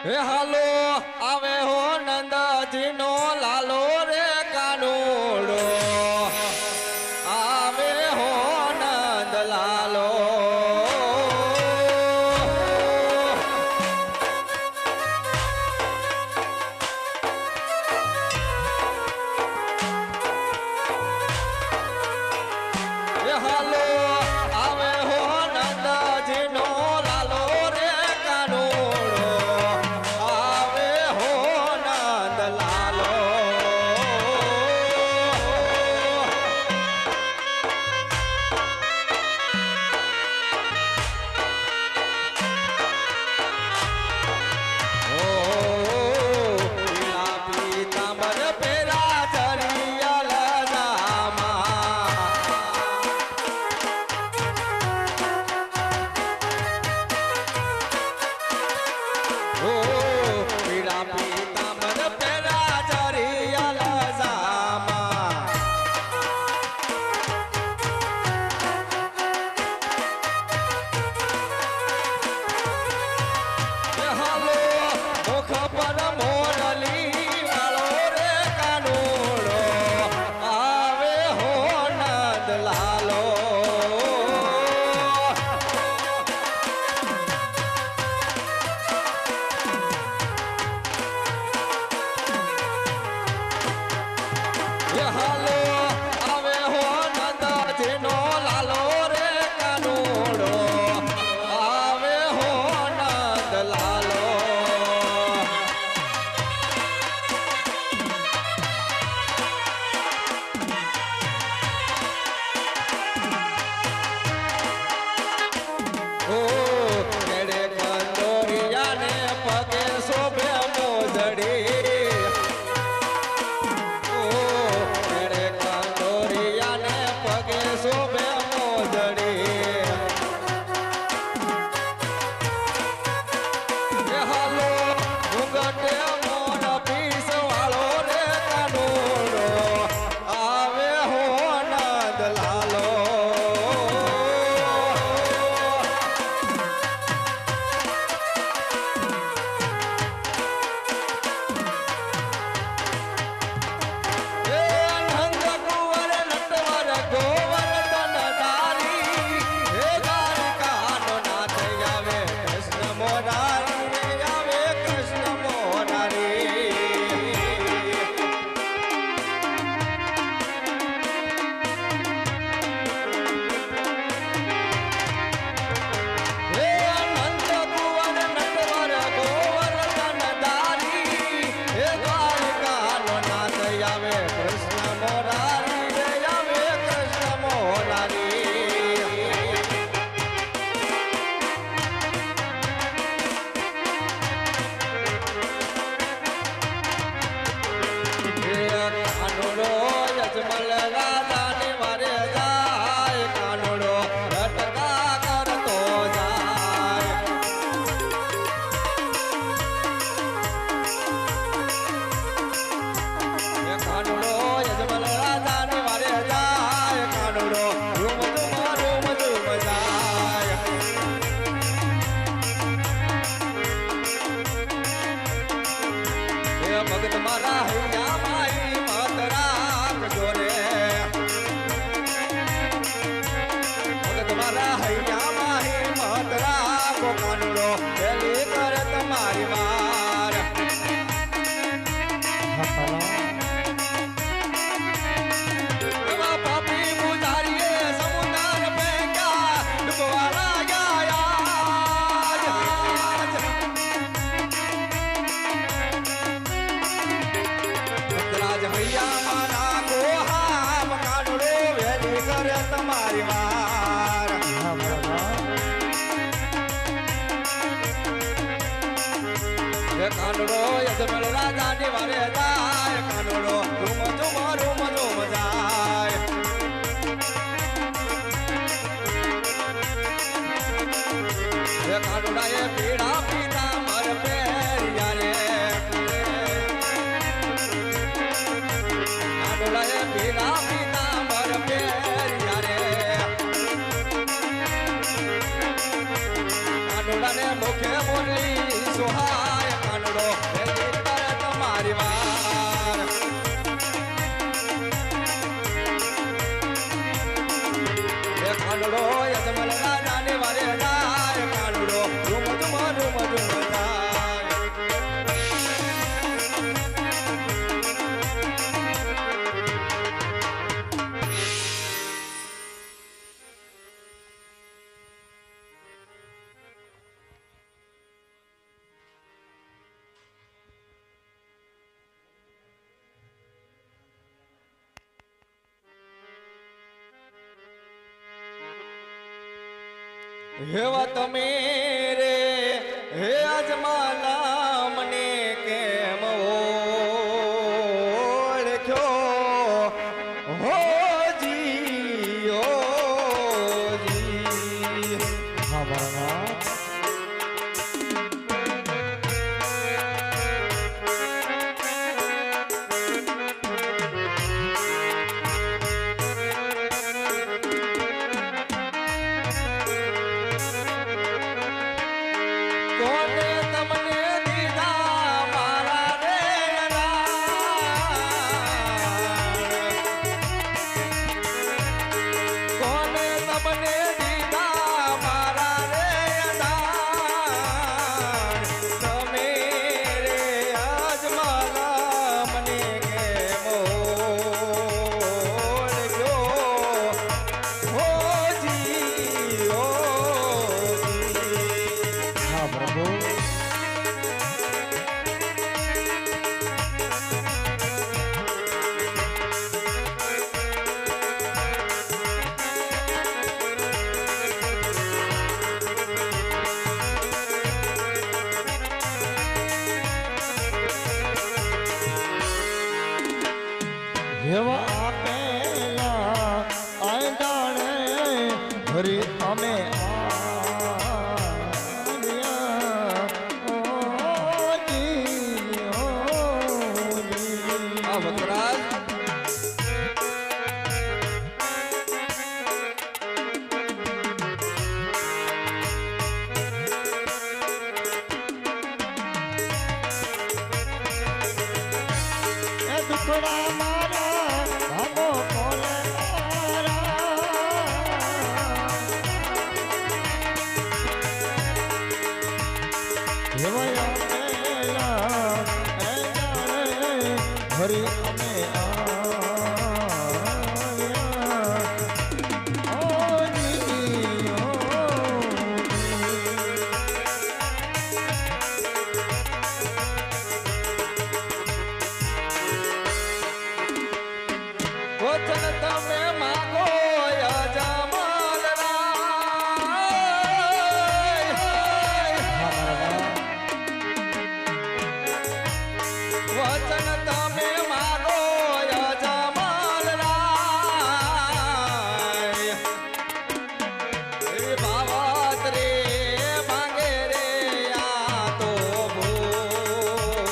હે હાલો આવે હો નંદજી નો લાલો રે કાનુડો આવે હો નંદ લાલો હે હાલો આવે હો નંદજી નો લાલો રે કાનુડો આવે હો નંદ લાલો પીલા પીતાંબર પેરા ચરિયલ જામા પીળા પીતાંબર પેરા ચરિયલ જામા હાલો મુખ પર મોરલી વાળો રે કાનુડો આવે હો નંદ લાલો હાલો આવે હો નંદજી નો લાલો રે કાનુડો આવે હો નંદ લાલો ઓ કેડે કંદોરિયા ને પગે શોભે મોજડી પગે શોભે મોજડી હાલો ઘૂંઘટે મોર પીસ વાળો રે કાનુડો આવે હો નંદ લાલો અજમલ રાજાની વારે જાય કાનુડો રટકા કરતો જાય કાનુડો અજમલ રાજાની વારે જાય કાનુડો રૂમ ઝુમ જાય ભગત મારા હૈયા માઈ મત જોરે ભગત મારા હૈયા માહી મત રાખો કાનુડો પેલી કરે તમારી માર પાપી પુજારીએ સમુદાર ફેંકા ડૂબવાળા ભૈયા મારા ગોહામ કાનુડો વેલી કરે તમારી વાર કાનુડો યજમલ રાજાની વારે જાય કાનુડો રૂમ ઝુમ જાય કાનુડાએ પીળા પીતાંબર પહેર્યા રે કાનુડાએ પીળા પીતાંબર પહેર્યા રે કાનુડાને મુખે બોલી સુહાય હેવા તમે રે હે અજમાલા મને કેમ ઓળખ્યો હોજી હોજી હા ભોળાનાથ કોને તમને દીધા મારા રે કોને તમને દીધા મારા રે તમે રે અજમાલા મને કેમ ઓળખ્યો હોજી હોજી હા પ્રભુ એવા આપેલા આંદાણે હરી અમે આ વકરાજ દુખડા મારા ભાગો કોલે હરી અમે વચન તમે માગો અજમાલ વચન તમે માગો અજમાલ બાબત રે માંગે રે આ તો ભોજરા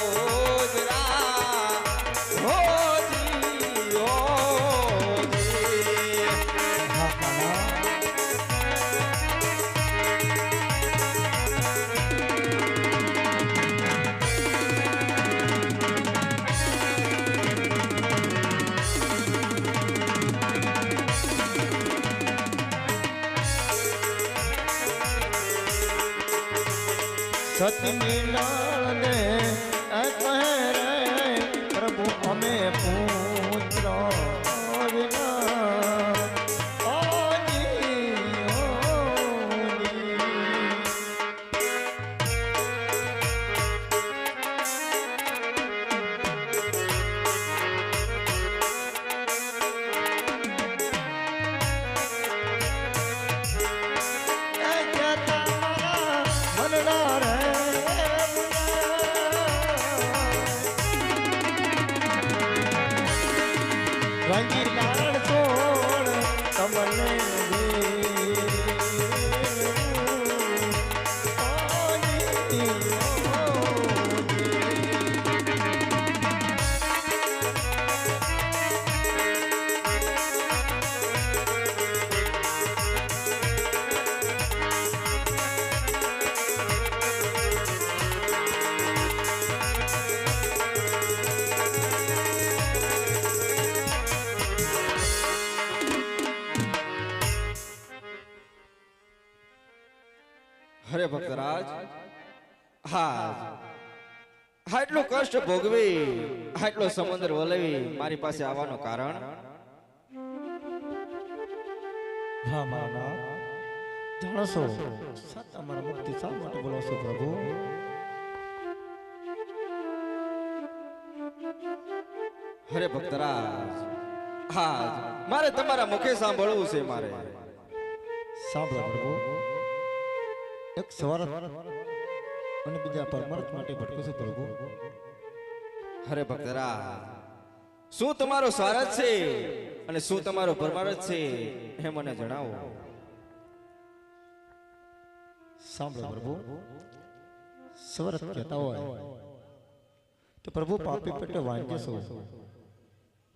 હોજી હોજી સતની નાળને કહે રે પ્રભુ અમે પુત્ર વિના ઓજી ઓજી રંગી લાડ છોડ તમને હરે ભક્તરાજ હા આટલું કષ્ટ ભોગવી આટલો સમુદ્ર વલવી મારી પાસે આવવાનું કારણ હા મારા જાણશો સત અમારા મુક્તિ શા માટે બોલો છો પ્રભુ હરે ભક્તરાજ હા મારે તમારા મુખે સાંભળવું છે મારે સાંભળો પ્રભુ એક સ્વાર્થ અને બીજા પરમાર્થ માટે ભટકું છું પ્રભુ. અરે ભક્તરા, શું તમારો સ્વાર્થ છે અને શું તમારો પરમાર્થ છે એ મને જણાવો. સાંભળો પ્રભુ, સ્વાર્થ કહેતા હોય તો પ્રભુ પાપી પેટે વાંચે છો.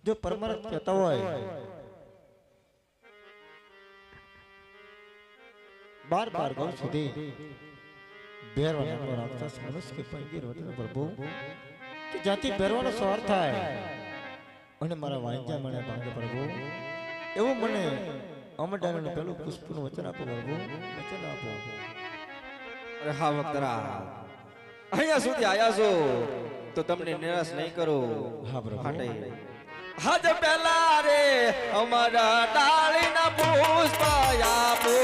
જો પરમાર્થ કહેતા હોય 12 ગૌ સુધી બેરવાનો રાક્ષસ મનુષ્ય કે પંગીર વટનો પ્રભુ કે જાતિ બેરવાનો સ્વાર્થ થાય અને મારા વાંચા મને ભાંગે પ્રભુ, એવું મને અમડાનું પેલું પુષ્પનું વચન આપો પ્રભુ, વચન આપો. અરે હા ભક્તરા, અહીંયા સુધી આયા છો તો તમને નિરાશ નહીં કરો. હા પ્રભુ. માટે હજ પેલા રે અમારા ડાળીના પુષ્પ આપો.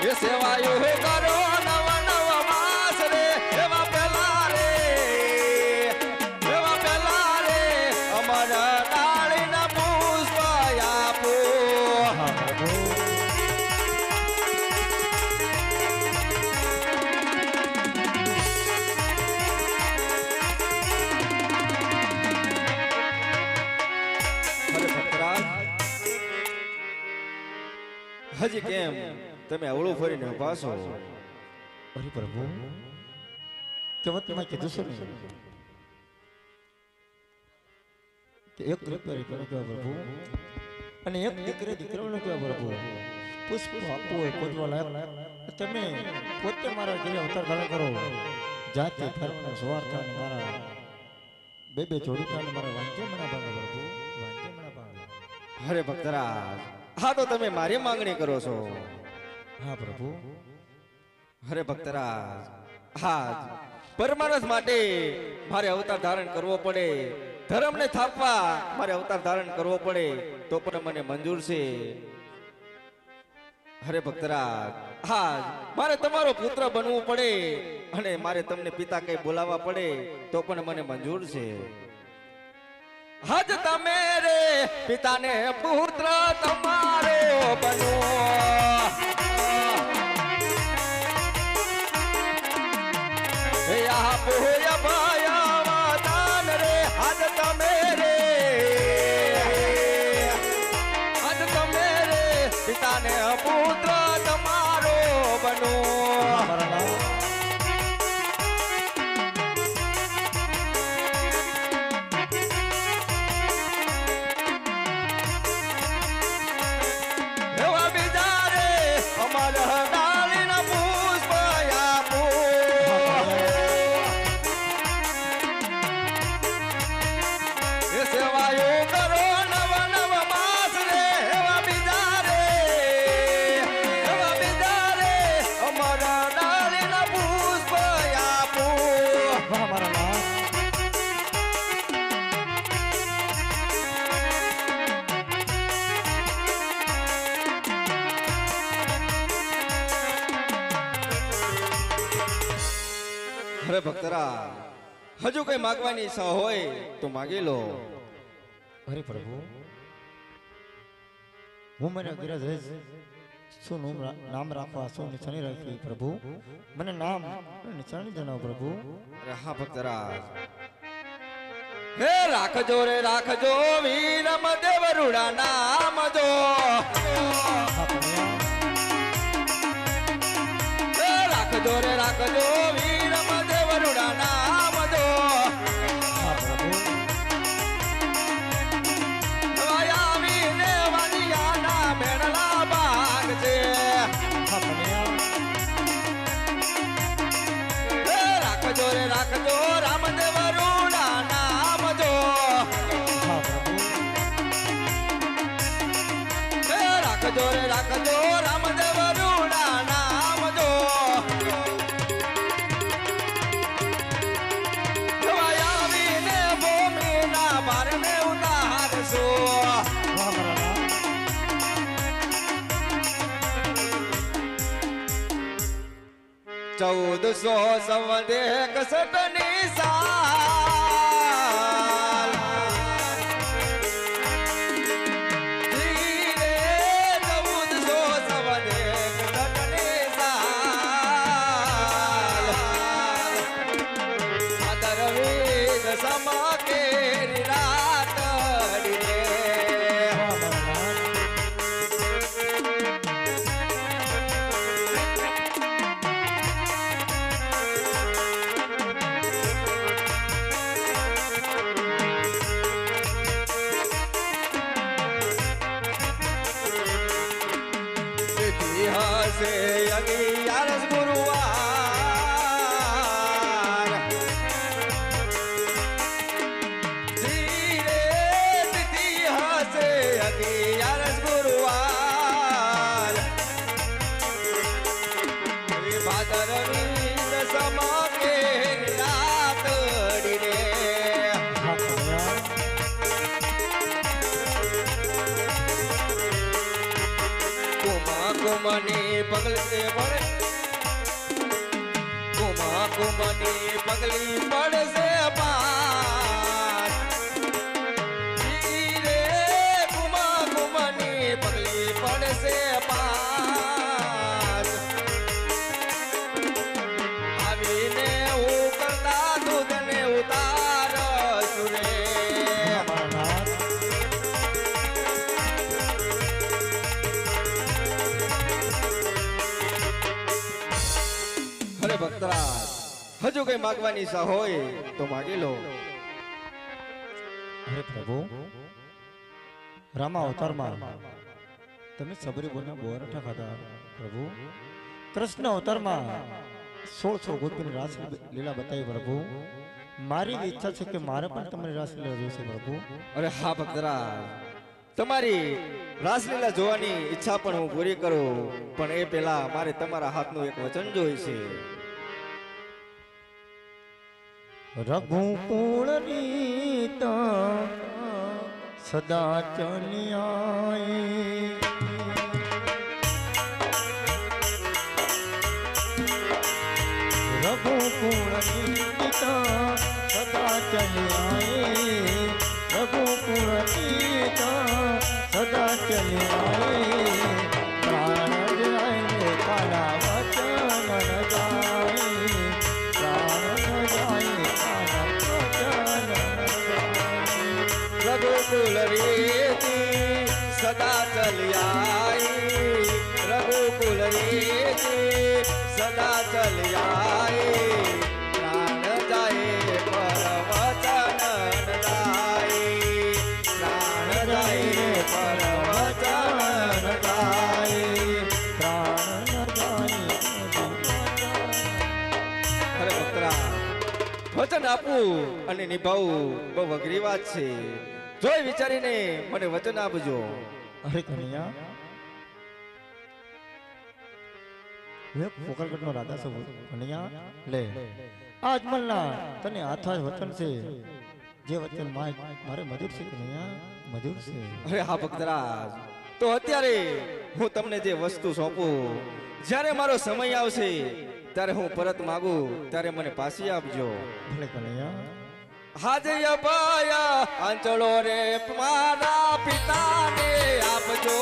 એ સેવાયો કરો નવ નવ માસ રે, એવા પેલા રે અમારા ડાળીના પુષ્પ આપો. હજી કેમ તમે અવળું ફરીને ઉભા છો? અરે પ્રભુ, કહેવતમાં કીધું છે ને કે એક રૂપિયા કરો કે પ્રભુ અને એક દીકરાને કહો પ્રભુ, પુષ્પ આપવું હોય પૂજવા લાયક તમે પોતે મારા ઘરે અવતાર ધારણ કરો. જાતિ ધર્મ સ્વાર્થ અને મારા બે જોડીતા અને મારા વાંચે મના ભાગે પ્રભુ, વાંચે મના ભાગે. અરે ભક્તરાજ, હા તો તમે મારી માંગણી કરો છો. હા પ્રભુ. અરે ભક્તરાજ, હા પરમાનસ માટે મારે અવતાર ધારણ કરવો પડે, ધર્મને થાપવા મારે અવતાર ધારણ કરવો પડે તો પણ મને મંજૂર છે. અરે ભક્તરાજ, હા મારે તમારો પુત્ર બનવું પડે અને મારે તમને પિતા કઈ બોલાવવા પડે તો પણ મને મંજૂર છે. હજ તમે રે પિતાને પુત્ર તમારો બનો. આપો અભયવદાન રે, હજ તમે રે પિતાને પુત્ર તમારો બનો. એવા બીજા રે અમારા ડાળીના પુષ્પ આપો. એ સેવાયો કરો નવ નવ માસ રે, એવા બીજા રે અમારા ડાળીના પુષ્પ આપો. અરે ભક્તરા, હજુ કઈ માગવાની ઈચ્છા હોય તો માગી લો. અરે પ્રભુ, હું મને ગિરજ રહીશ શું નામ રાખવા, શું નિશાની રાખવી પ્રભુ, મને નામ નિશાની જણાવો પ્રભુ. અરે હા ભક્તરાજ, હે રાખજો રે રાખજો વીરમ દેવરુડા નામ જો. હે રાખજો રે રાખજો વીરમ દેવરુડા નામ જો. આવીને વાલિયાના મેળલા ભાગ છે. રાખજો રે રાખજો રામદેવ રૂડા નામ જો. રાખજો રે રાખજો રામદેવ રૂડા નામ જો. આવીને ભૂમિના ભારને ઉતારશો. 1400 સંવતે 61ની સાલ ધીરે હશે 11 ગુરુવાર ધીરે તિથિ હશે 11 ગુરુવાર એ ભાદરવી દસમા કે રાતડી રે હા કનૈયા કુમની પગલે પડે કુમની પગલી પડશે પાર ધીરે કુમની પગલી પડશે પાર આવીને ઉકળતા દૂધને ઉતાર સુરે અમારનાથ અરે ભક્તરાજ હજુ કઈ માગવાની ઈચ્છા હોય તો માગી લો અરે પ્રભુ રામા અવતારમાં તમે સબરી બોલના બોરઠા ખાધા પ્રભુ કૃષ્ણ અવતારમાં 16 ગોપીની રાસ લીલા બતાવી પ્રભુ મારી બી ઈચ્છા છે કે મારે પણ તમારી રાસ લીલા જોઈશે પ્રભુ અરે હા ભક્તરાજ તમારી રાસલીલા જોવાની ઈચ્છા પણ હું પૂરી કરું પણ એ પહેલા મારે તમારા હાથનું એક વચન જોઈશે રઘુકુળ રીત સદા ચલિયાય રઘુકુળ રીત સદા ચલિયાય રઘુકુળ રીત સદા ચલિયાય પ્રાણ જાય કાલા વચન જાય પ્રાણ જાય કાલા વચન રઘુકુલ રીતિ સદા ચલિયાઈ રઘુકુલ રીતિ સદા ચલિયાઈ પ્રાણ જાય પર વચન જાય પ્રાણ જાય પર વચન જાય પ્રાણ જાય અરે ભક્તરા વચન આપવું અને નિભાવવું બહુ અઘરી વાત છે જોઈ વિચારીને મને વચન આપજો અરે કન્યા વે પોકરગઢનો રાધા સબ કન્યા લે આજ મલના તને આથા વચન છે જે વચન મારે મધુર છે કન્યા મધુર છે અરે હા ભક્તરાજ તો અત્યારે હું તમને જે વસ્તુ સોંપું જ્યારે મારો સમય આવશે ત્યારે હું પરત માંગુ ત્યારે મને પાછી આપજો ભલે કન્યા હાજે અપાયા આંચળો રે મારા પિતાને આપજો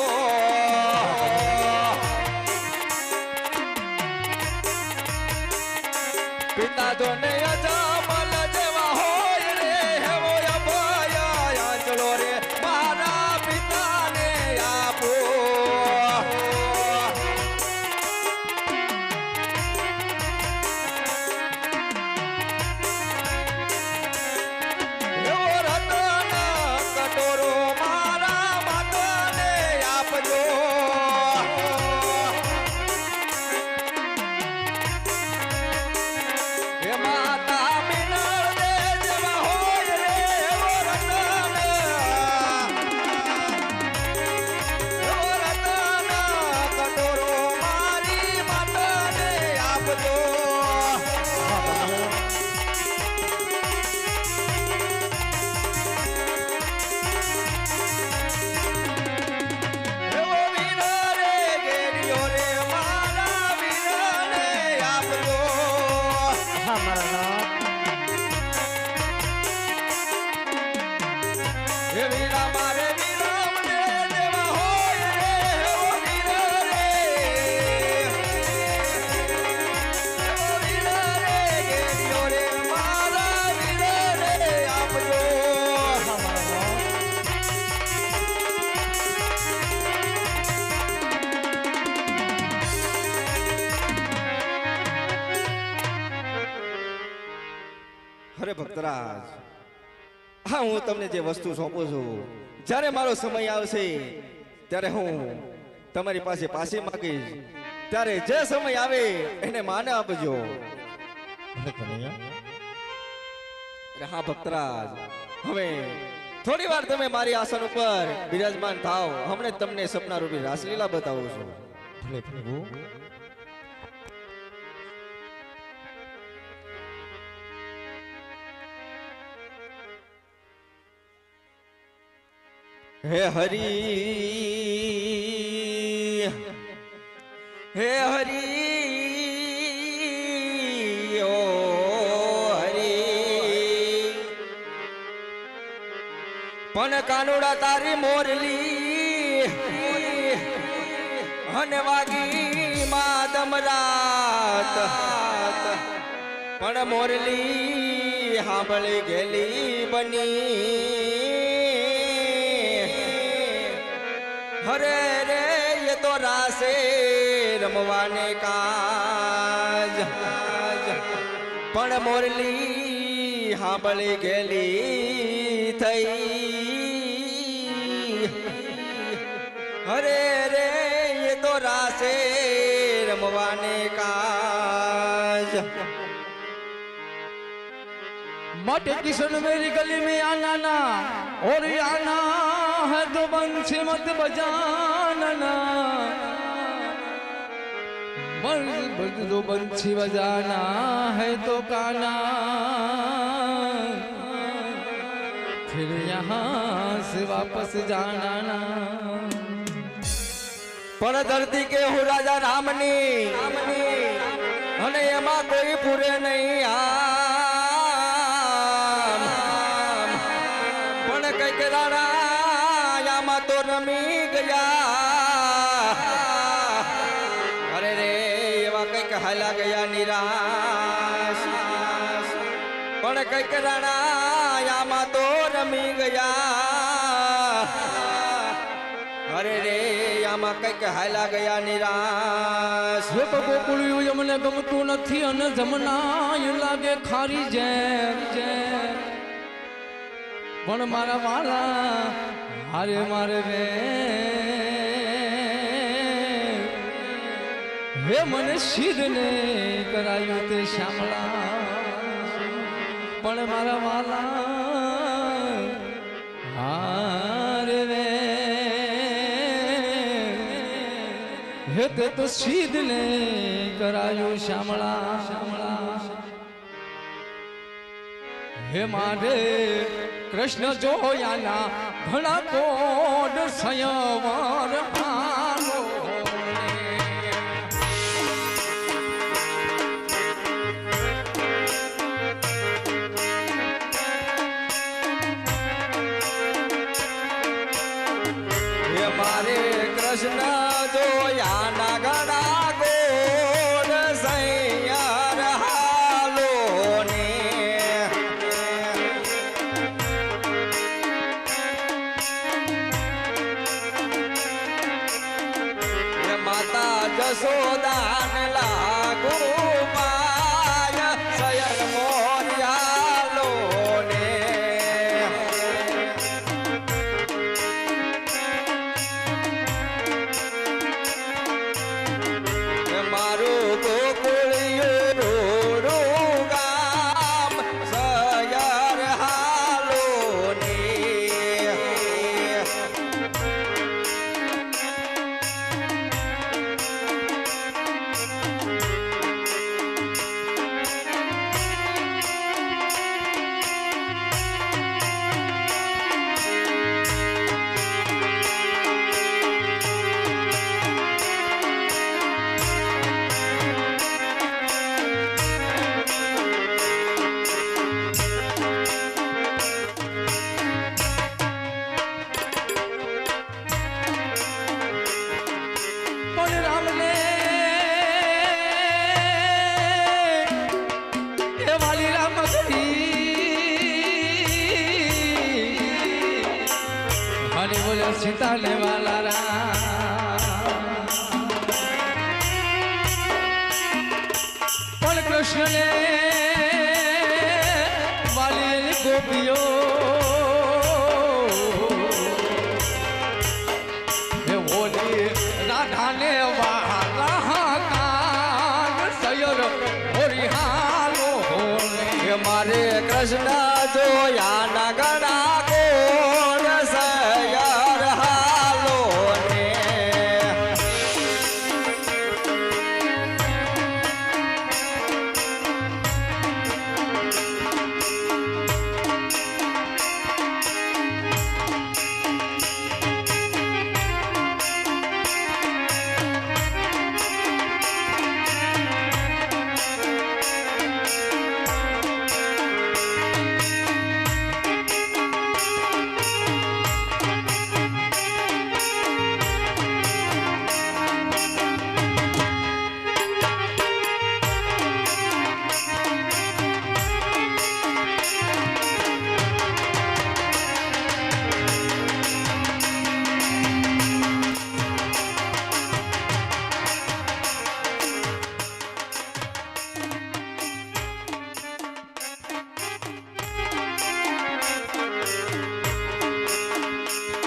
પિતા જો ને અજામલ જેવા હોય રે હેવો અપાયા આંચળો રે મારા પિતાને આપો એવો રતન કટોરો મારા માતાને આપજો હે માતા મિનળ દે જેવા હોય રે એવો રતન કટોરો મારી માતાને આપજો એવો વીર રે ગેરિયો રે મારા વીરને આપજો હા મારા હે વીરા મારે વીરામને જેવા હોય રે એવો વીર રે એવો વીર રે ગેરિયો રે મારા વીરને આપજો હા મારા અરે ભક્તરાજ હા હું તમને જે વસ્તુ સોંપું છું જ્યારે મારો સમય આવશે ત્યારે હું તમારી પાસે પાછી માંગીશ ત્યારે જે સમય આવે એને માને આપજો. ભલે કનૈયા. અરે હા ભક્તરાજ, હવે થોડી વાર તમે મારી આસન ઉપર બિરાજમાન થાઓ. હમણે જ તમને સપના રૂપી રાસલીલા બતાવું છું. ભલે પ્રભુ. હે હરી, હે હરી, ઓ હરી. પણ કાનુડા તારી મોરલી અને વાગી માદમ રાત, પણ મોરલી સાંભળી ગયેલી બની. હરે રે ये तो रासे रमवाने काज, पण मोरली हांभળી गेली થઈ. હરે રે ये तो रासे रमवाने काज. मट किशन मेरी गली में आना ना, और आना है तो बंसी मत बजाना. दो बंसी बजाना है तो गाना, फिर यहाँ से वापस जाना ना. પણ ધરતી કે હું રાજા રામની, અને એમાં કોઈ પૂરે નહીં આમ. પણ કઈક રાણાયામાં તો રમી ગયા. અરે રે એવા કઈક હાલા ગયા નિરાશ. પણ કઈક રાણાયામાં તો રમી ગયા. અરે રે આમાં કઈક હાલા ગયા નિરાશ. હે તો ગોકુળિયું અમને ગમતું નથી, અને જમના લાગે ખારી જેમ જેમ. પણ મારા વાલા હારે મારે રે, હે મને સિદ્ધને કરાયું તે શ્યામળા. પણ મારા વાલા હારે રે, હે તે તો સિદ્ધને કરાયું શ્યામળા. હે મારે કૃષ્ણ જોયાના ઘણા કોડ સંયવર આલો. હે મારે કૃષ્ણ જોયા ના ગણા ગોળ સૈયાર હાલો ને. હે માતા જશોદાન લાગુ પાય સયર મોર્યાલો ને. મારું ગોકુળિયું રોડું ગામ સયર હાલો ને. પણ રામને એ વાલી રામ હરે બોલે સીતાને વાલા રામ. પણ કૃષ્ણને વાલી ગોપીઓ રાધાને વાલા કૃષ્ણ જોયા ના ગણા કોણ સયર હાલો ને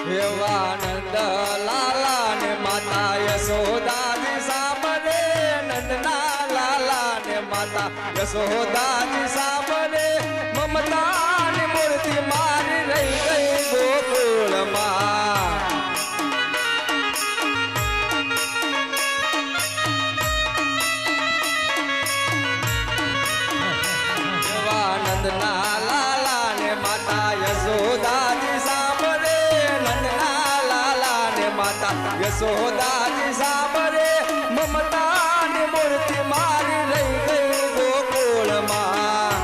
દેવાનંદ લાલા ને માતા યશોદાજી સાંભળે નંદના લાલા ને માતા યશોદાજી સાંભળે મમતાની મૂર્તિ મારી રહી ગઈ ગોકુળમાં દેવાનંદના લાલા ને માતા યશોદાજી સાંભળે નંદના લાલા ને માતા યશોદાજી સાંભળે મમતાની મૂર્તિ મારી રહી ગઈ ગોકુળમાં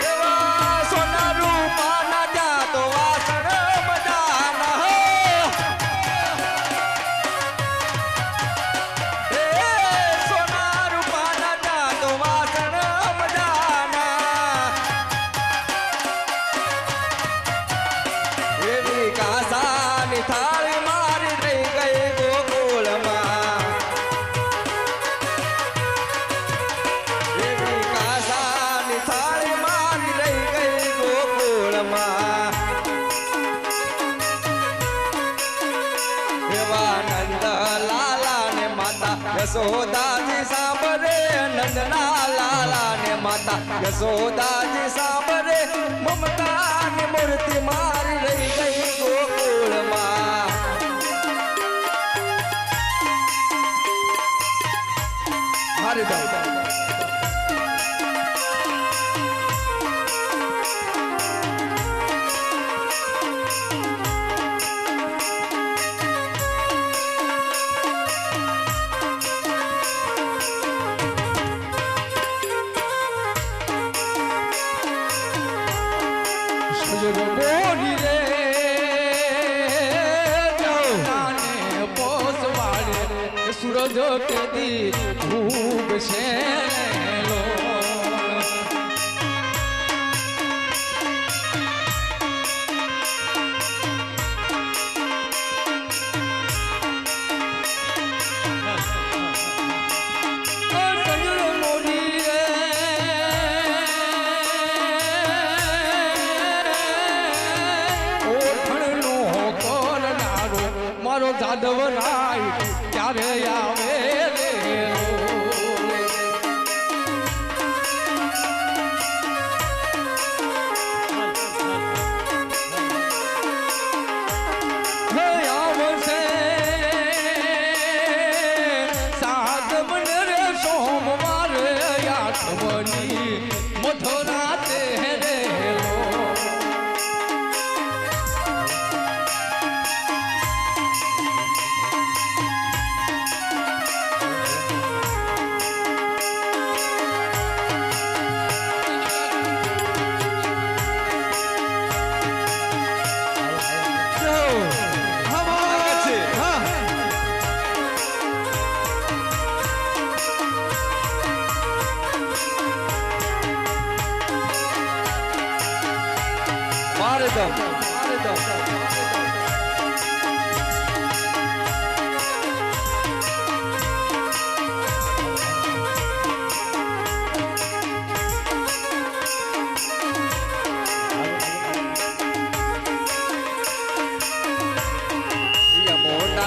એવા સોના રૂપાના જાતો વાસણ બધાના હો સોના રૂપાના જાતો વાસણ બધાના એવી કાસાની થાળી મારી રહી ગઈ ગોકુળમાં એવી કાસાની થાળી મારી રહી ગઈ ગોકુળમાં દેવાનંદ લાલા ને માતા યશોદાજી સાંભળે નંદના લાલા ને માતા યશોદાજી સાંભળે મમતાની મૂર્તિ મારી રહી ગઈ ગોકુળમાં હરિદાસ બોલી રે જાને પોસવાડે સૂરજ કેદી ખૂબ છે લો મારો જાદવ રાય ક્યારે આવે રે આવશે સાધવન રે સોમવારે આઠમની મથુરા તે રે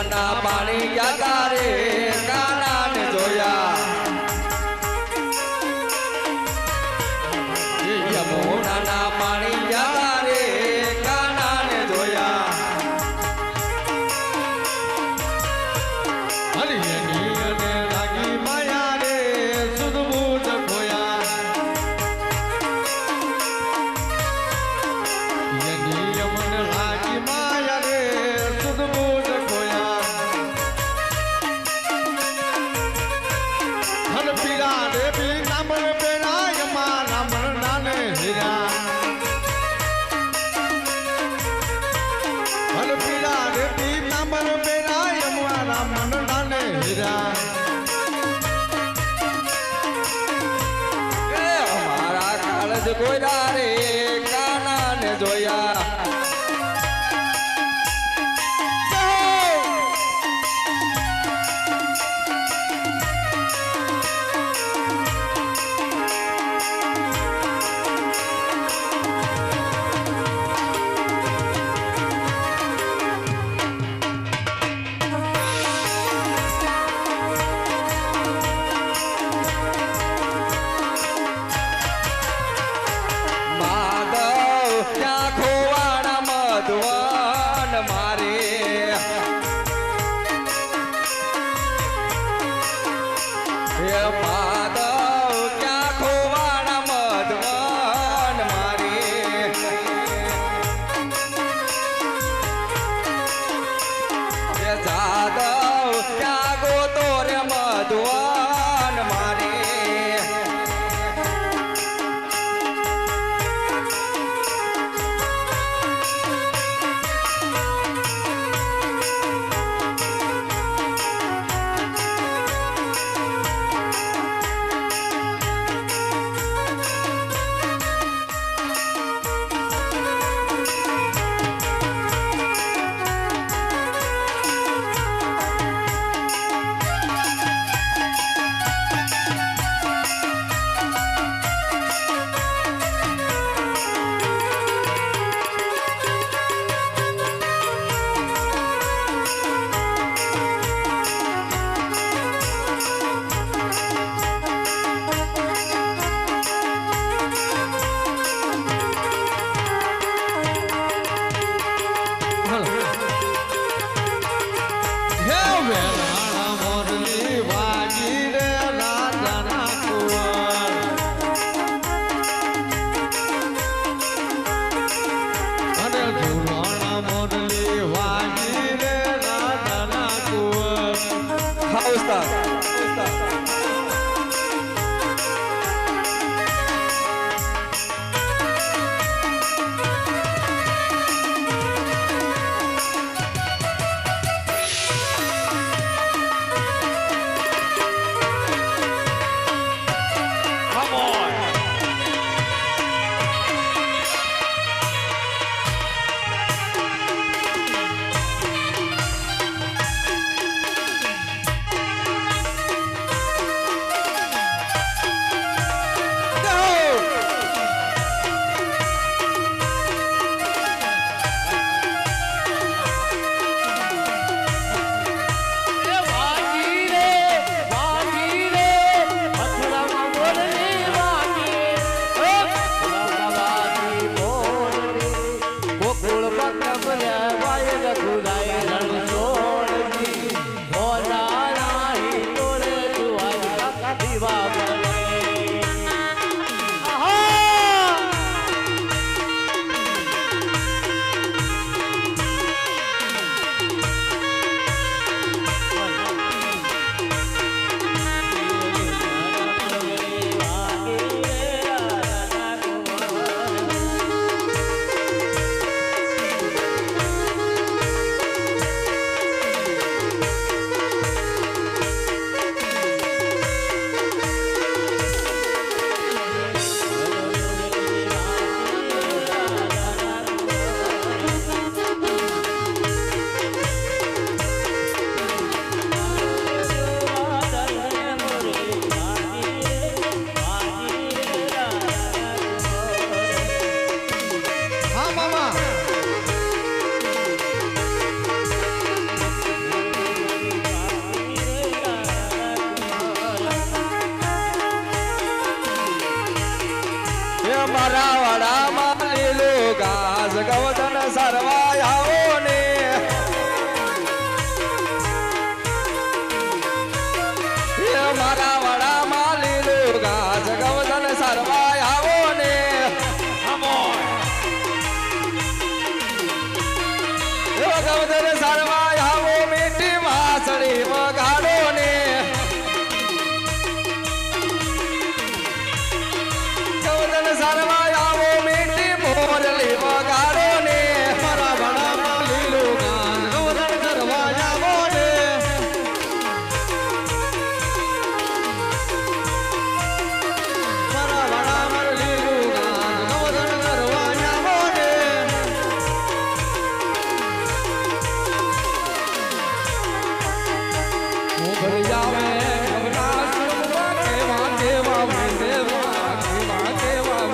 યમુનાના પાણી ગયા તારે કાનાને જોયા યમુનાના પાણી ગયા તારે કાનાને જોયા હરિયની અને લાગી માયા રે સુધબૂધ ખોયા યની યમન લાગી માયા રે સુધબૂધ ખોયા હર પીરા રે પી નામણ પેરા યમા નામણ નાને હીરા હર પીરા રે પી નામણ પેરા યમા નામણ નાને હીરા એ અમારા કાળજ ગોયરા રે કાનાને જોયા માધવ ત્યાં ખોવાડા મધવાન મારે હે માધવ ત્યાં ખોવાડા મધવાન મારે હે જાદવ ત્યાં ગોતો રે મધવાન મારે હે વેલાણા મોરલી વાગી રે રાજાના કુંવર અને ઝુલાણા મોરલી વાગી રે રાજાના કુંવર હા ઉસ્તાદ ગવદન સરવાય આવો ને એ મારા વડામાં લીલું ઘાસ ગવદન સરવાય આવો ને એ ગવદન સરવાય આવો મીઠી વાસળી વગાડો ને ગવદન સરવાય આવો મીઠી મોરલી વગાડો ને મારા વડામાં લીલું ઘાસ ગવદન સરવાય આવો ને મારા વડામાં લીલું ઘાસ ગવદન સરવાય આવો ને મોગલ આવે નવરાત્રમાં કેવા કેવા દેવા કેવા કેવા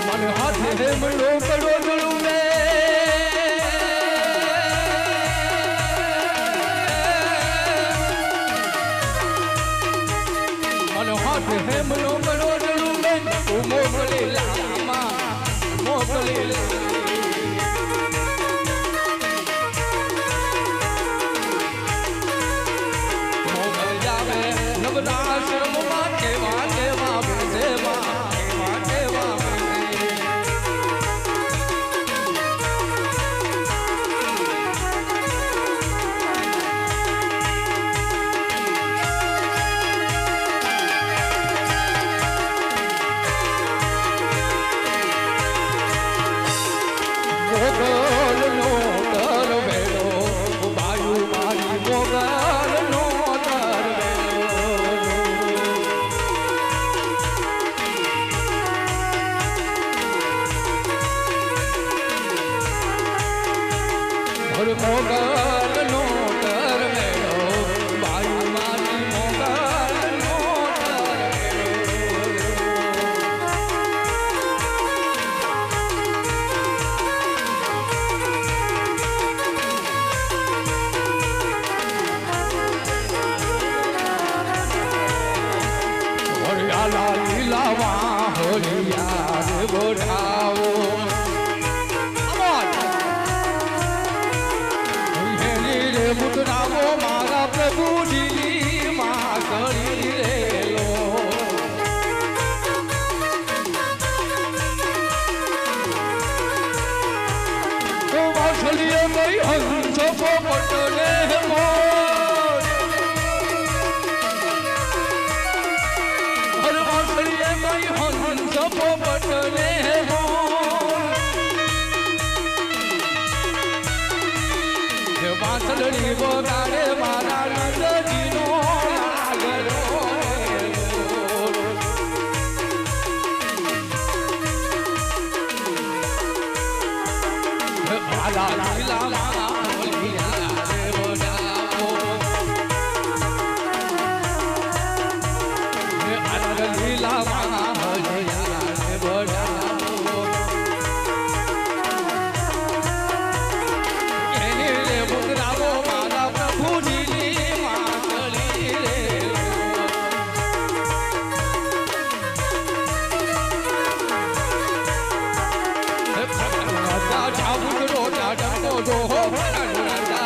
મન હાથે મળો કડો જળું મે મન હાથે મળો કડો જળું મે મોગલી લામા મોગલી નવરાશ્રમમાં કેવા કેવા દેવા કેવા કેવા મોગલનો દરવેલો બાયુ મારી મોગલનો મોગલનો દરવેલો બાયુ મારી મોગલનો હરિયાલા લીલાવા હોલિયા બોઢાવો મુદ્રાવો મારા પ્રભુજી માં કરી રેલો તો વાસલીએ ગઈ હંસો પોપટને મોર હર વાસલીએ ગઈ હંસો પોપટને વાસળી વગાડે મારા નંદજીનો નાગરો આલા લીલા મારા હોલિયા રે બોલાવો આલા લીલા મારા હોલિયા રે બોલાવો મુદ્રાવો મારા પ્રભુજીની માંગલી રે રાજા જાવું રોજા ડંકો જો હો રાજા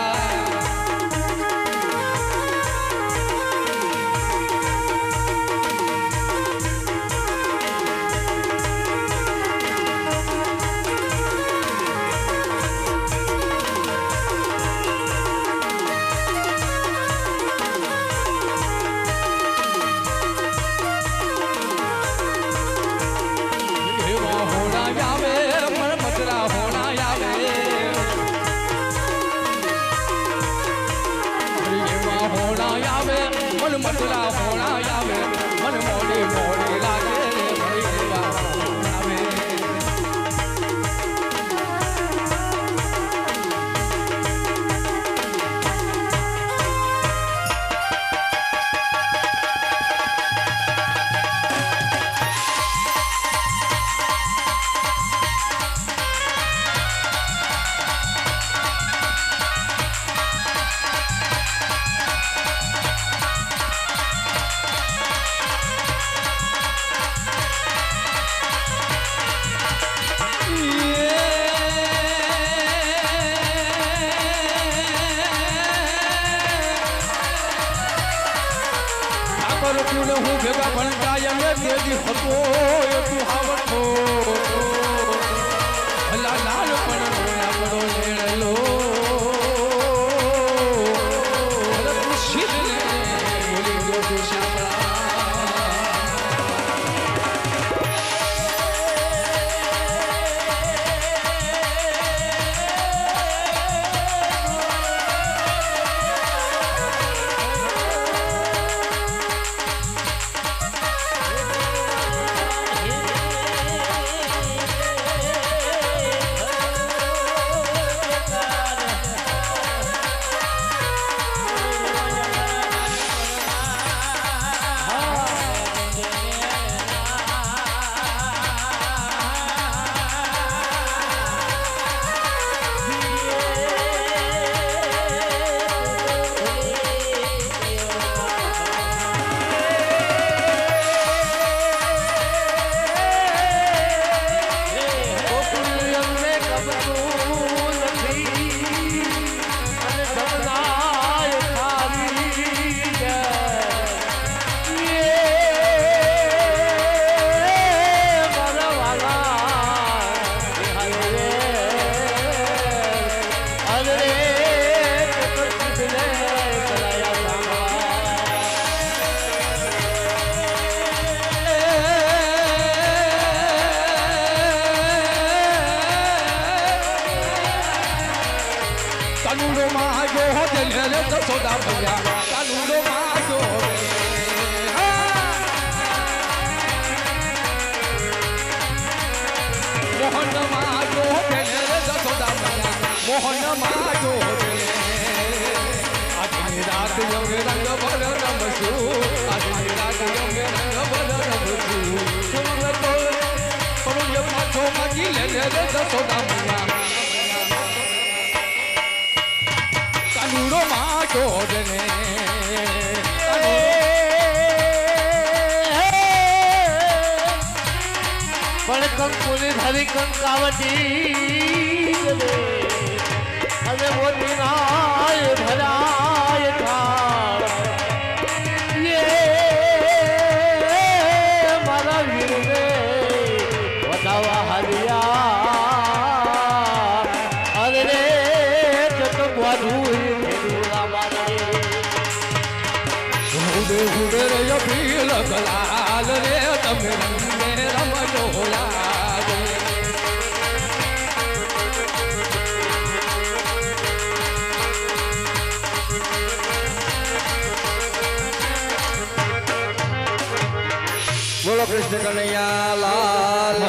મટલા હોણા આવે મન મોડી મોડી લાગે મળી દેવા આવે તું ને હું ભેગા ભણતા અને તેજી હતો એ તું આવતો ભલા લાલ પણ આપણો લેણલો તું શીખને ભૂલી ગયો તું શામળા કાનુડો માજો દિલને જસોદા ભૈયા કાનુડો માજો મોહન માજો દિલને જસોદા ભૈયા મોહન માજો આજની રાત યમે રંગ ભર રમશું આજની રાત યમે રંગ ભર રમશું સુરત પરુય પાછો માગી લે જસોદા ભૈયા કાનુડો માજો ને પણ કંકુની ધરી કંકાવતી અને મોતી નાય ભરાય થાળ મારા વીરને વધાવા હરિયા અરે રે જત બધું હુડે હુડે રે ભીલ ગલાલ રે તમે રંગે રમજો યાદ બોલો કૃષ્ણ કનૈયા લાલ